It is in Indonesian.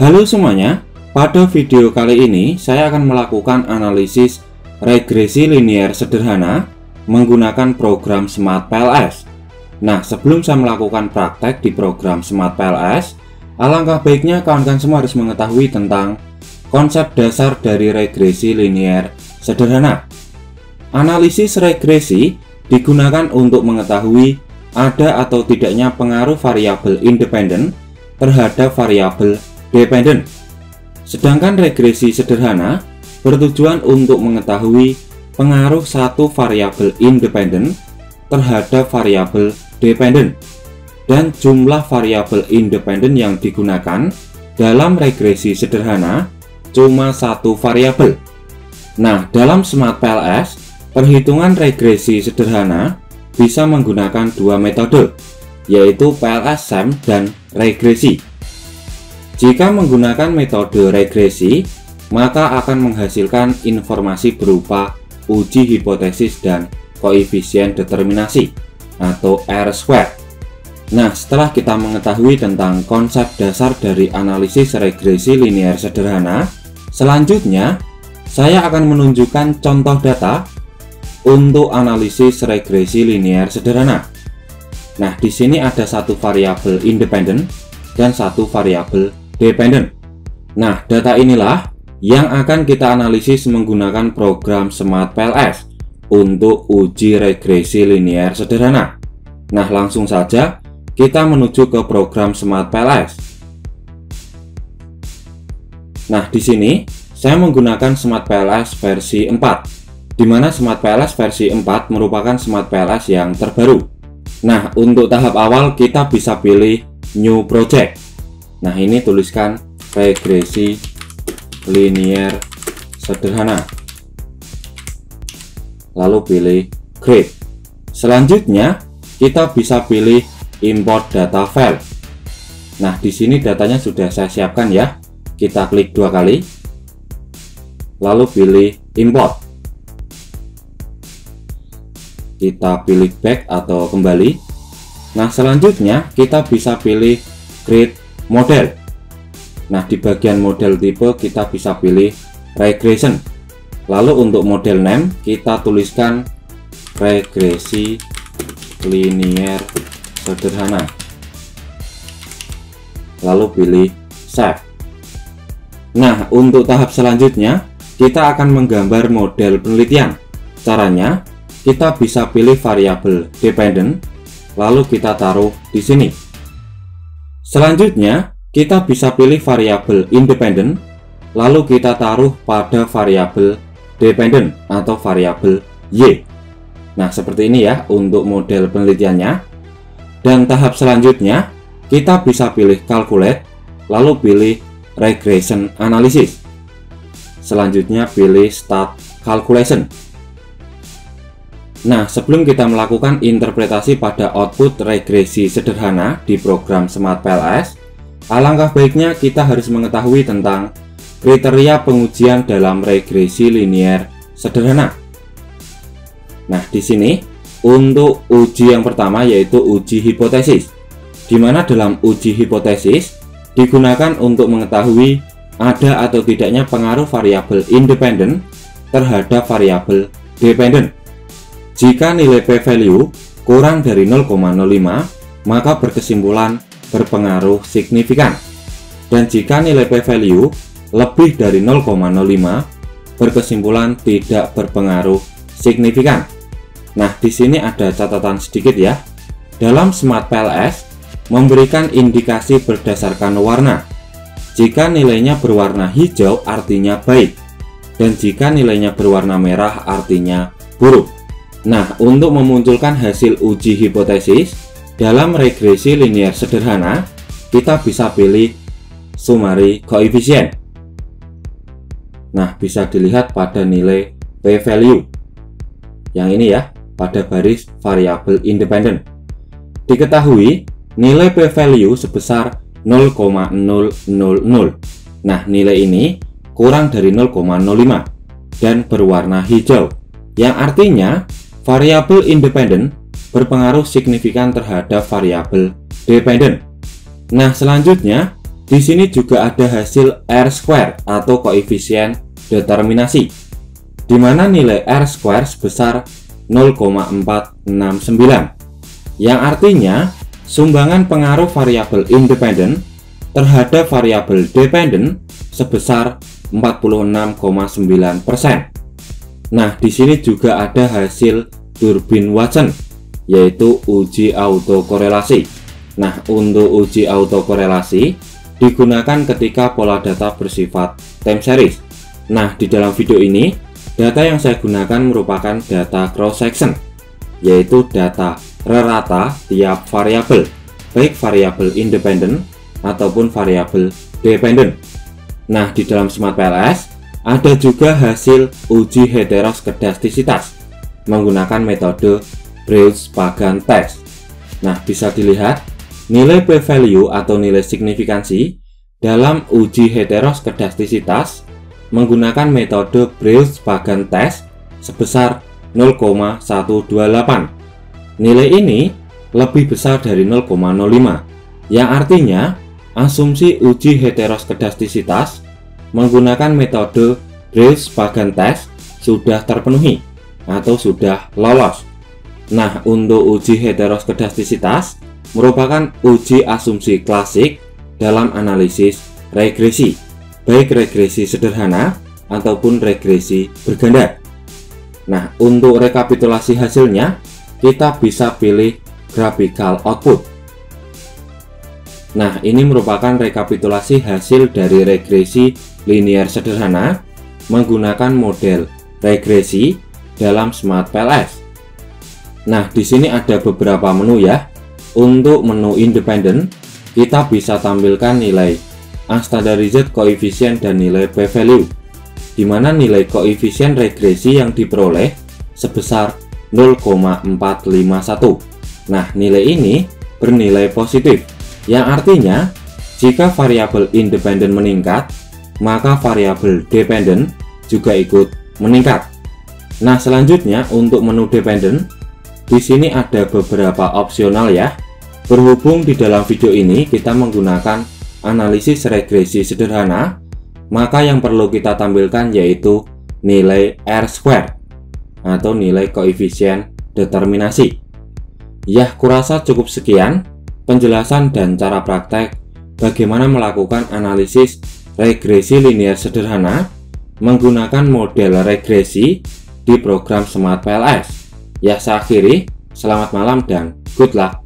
Halo semuanya, pada video kali ini saya akan melakukan analisis regresi linier sederhana menggunakan program SmartPLS. Nah, sebelum saya melakukan praktek di program SmartPLS, alangkah baiknya kawan-kawan semua harus mengetahui tentang konsep dasar dari regresi linier sederhana. Analisis regresi digunakan untuk mengetahui ada atau tidaknya pengaruh variabel independen terhadap variabel dependen. Sedangkan regresi sederhana bertujuan untuk mengetahui pengaruh satu variabel independen terhadap variabel dependen dan jumlah variabel independen yang digunakan dalam regresi sederhana cuma satu variabel. Nah, dalam SmartPLS, perhitungan regresi sederhana bisa menggunakan dua metode, yaitu PLS-SEM dan regresi. Jika menggunakan metode regresi, maka akan menghasilkan informasi berupa uji hipotesis dan koefisien determinasi atau R-square. Nah, setelah kita mengetahui tentang konsep dasar dari analisis regresi linier sederhana, selanjutnya saya akan menunjukkan contoh data untuk analisis regresi linier sederhana. Nah, di sini ada satu variabel independen dan satu variabel dependen. Nah, data inilah yang akan kita analisis menggunakan program SmartPLS untuk uji regresi linier sederhana. Nah, langsung saja kita menuju ke program SmartPLS. Nah, di sini saya menggunakan SmartPLS versi 4, di mana SmartPLS versi 4 merupakan SmartPLS yang terbaru. Nah, untuk tahap awal kita bisa pilih New Project. Nah, ini tuliskan regresi linier sederhana, lalu pilih Create. Selanjutnya kita bisa pilih Import Data File. Nah, di sini datanya sudah saya siapkan ya. Kita klik dua kali, lalu pilih Import. Kita pilih Back atau kembali. Nah, selanjutnya kita bisa pilih Create Model. Nah, di bagian model tipe kita bisa pilih regression. Lalu untuk model name kita tuliskan regresi linier sederhana. Lalu pilih Save. Nah, untuk tahap selanjutnya kita akan menggambar model penelitian. Caranya kita bisa pilih variabel dependen, lalu kita taruh di sini. Selanjutnya, kita bisa pilih variabel independen, lalu kita taruh pada variabel dependen atau variabel Y. Nah, seperti ini ya untuk model penelitiannya. Dan tahap selanjutnya, kita bisa pilih Calculate, lalu pilih Regression Analysis. Selanjutnya pilih Start Calculation. Nah, sebelum kita melakukan interpretasi pada output regresi sederhana di program SmartPLS, alangkah baiknya kita harus mengetahui tentang kriteria pengujian dalam regresi linier sederhana. Nah, di sini untuk uji yang pertama yaitu uji hipotesis, di mana dalam uji hipotesis digunakan untuk mengetahui ada atau tidaknya pengaruh variabel independen terhadap variabel dependen. Jika nilai p-value kurang dari 0,05, maka berkesimpulan berpengaruh signifikan. Dan jika nilai p-value lebih dari 0,05, berkesimpulan tidak berpengaruh signifikan. Nah, di sini ada catatan sedikit ya. Dalam SmartPLS memberikan indikasi berdasarkan warna. Jika nilainya berwarna hijau artinya baik, dan jika nilainya berwarna merah artinya buruk. Nah, untuk memunculkan hasil uji hipotesis dalam regresi linier sederhana, kita bisa pilih Summary Coefficient. Nah, bisa dilihat pada nilai p-value yang ini ya, pada baris variabel independen. Diketahui nilai p-value sebesar 0,000. Nah, nilai ini kurang dari 0,05 dan berwarna hijau, yang artinya variabel independen berpengaruh signifikan terhadap variabel dependen. Nah, selanjutnya Di sini juga ada hasil R-square atau koefisien determinasi, di mana nilai R-square sebesar 0,469, yang artinya sumbangan pengaruh variabel independen terhadap variabel dependen sebesar 46,9%. Nah, di sini juga ada hasil Durbin-Watson, yaitu uji autokorelasi. Nah, untuk uji autokorelasi digunakan ketika pola data bersifat time series. Nah, di dalam video ini, data yang saya gunakan merupakan data cross section, yaitu data rata tiap variabel, baik variabel independen ataupun variabel dependen. Nah, di dalam SmartPLS ada juga hasil uji heteroskedastisitas menggunakan metode Breusch-Pagan test. Nah, bisa dilihat nilai p-value atau nilai signifikansi dalam uji heteroskedastisitas menggunakan metode Breusch-Pagan test sebesar 0,128. Nilai ini lebih besar dari 0,05, yang artinya asumsi uji heteroskedastisitas menggunakan metode Breusch-Pagan test sudah terpenuhi atau sudah lolos. Nah, untuk uji heteroskedastisitas merupakan uji asumsi klasik dalam analisis regresi, baik regresi sederhana ataupun regresi berganda. Nah, untuk rekapitulasi hasilnya, kita bisa pilih graphical output. Nah, ini merupakan rekapitulasi hasil dari regresi linear sederhana menggunakan model regresi dalam SmartPLS. Nah, di sini ada beberapa menu ya. Untuk menu independen, kita bisa tampilkan nilai unstandardized coefficient dan nilai p-value, di mana nilai koefisien regresi yang diperoleh sebesar 0,451. Nah, nilai ini bernilai positif, yang artinya jika variabel independen meningkat, maka variabel dependen juga ikut meningkat. Nah, selanjutnya untuk menu dependen, di sini ada beberapa opsional ya. Berhubung di dalam video ini kita menggunakan analisis regresi sederhana, maka yang perlu kita tampilkan yaitu nilai R-square atau nilai koefisien determinasi. Ya, kurasa cukup sekian penjelasan dan cara praktek bagaimana melakukan analisis regresi linear sederhana menggunakan model regresi di program SmartPLS. Ya, saya akhiri. Selamat malam dan good luck.